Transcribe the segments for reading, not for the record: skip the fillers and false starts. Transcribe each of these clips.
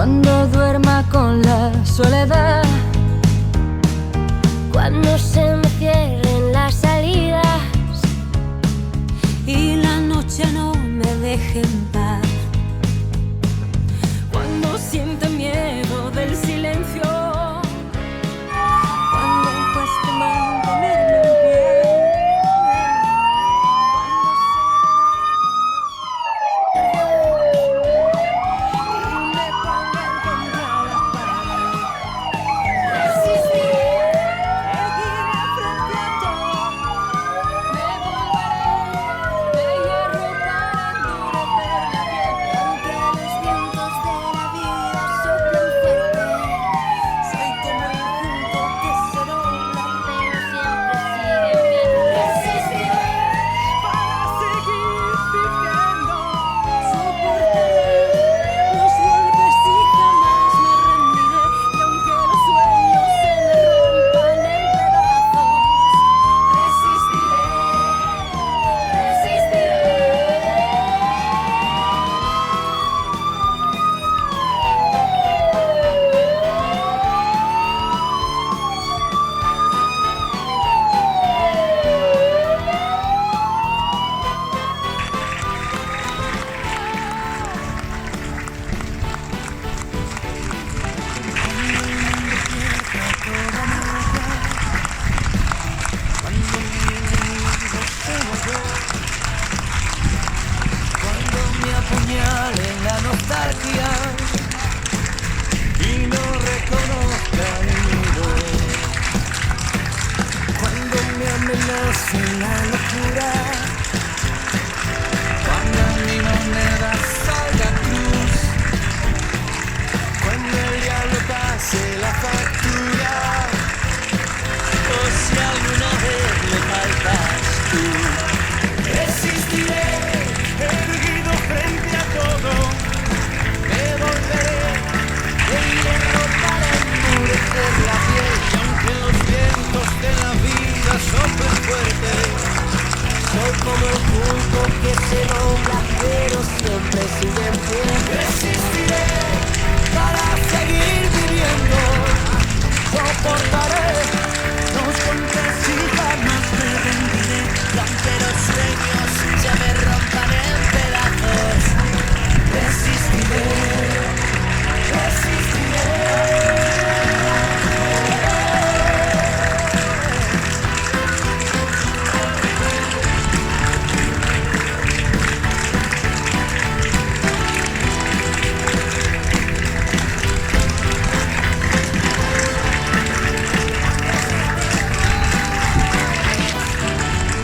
cuando duerma con la soledad, cuando se me cierren las salidas y la noche no me deje en paz, cuando sienta miedo del silencio, cuando cueste mantenerme en pie, cuando se me pongan contra la pared, resistiré, seguiré frente a todo, me volveré de hierro para endurecer la piel, aunque los vientos de la vida soplen fuerte. Soy como el junco que se dobla, pero siempre sigue en pie. Resistiré para seguir viviendo, soportaré los golpes y jamás me rendiré. Y aunque los sueños se me rompan en pedazos, resistiré, resistiré. Cuando me apuñale la nostalgia y no reconozca mi voz, cuando me amenace la locura, cuando mi moneda salga cruz, cuando el diablo pase la factura, o si alguna vez me faltas tú, resistiré, erguido frente a todo, me volveré de hierro para endurecer la piel, y aunque los vientos de la vida soplen fuerte, soy como el junco que se dobla, pero siempre sigue en pie. Resistiré para seguir viviendo, soportaré los golpes y jamás me rendiré, y aunque los sueños se me rompan en pedazos, resistiré, resistiré.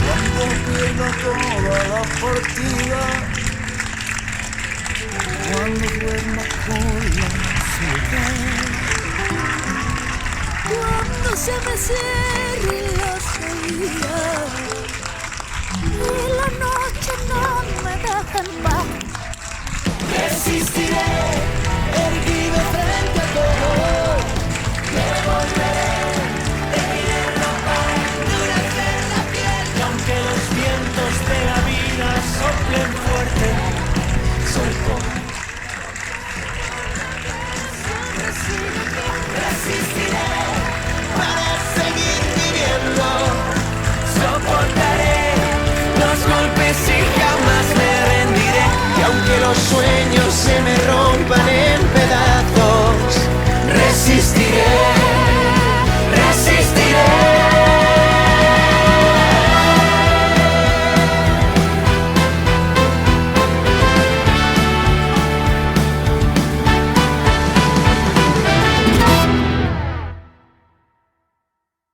Cuando pierda toda la partida, cuando duerma con la soledad, cuando se me cierren las salidas y la noche no me deja en paz, resistiré.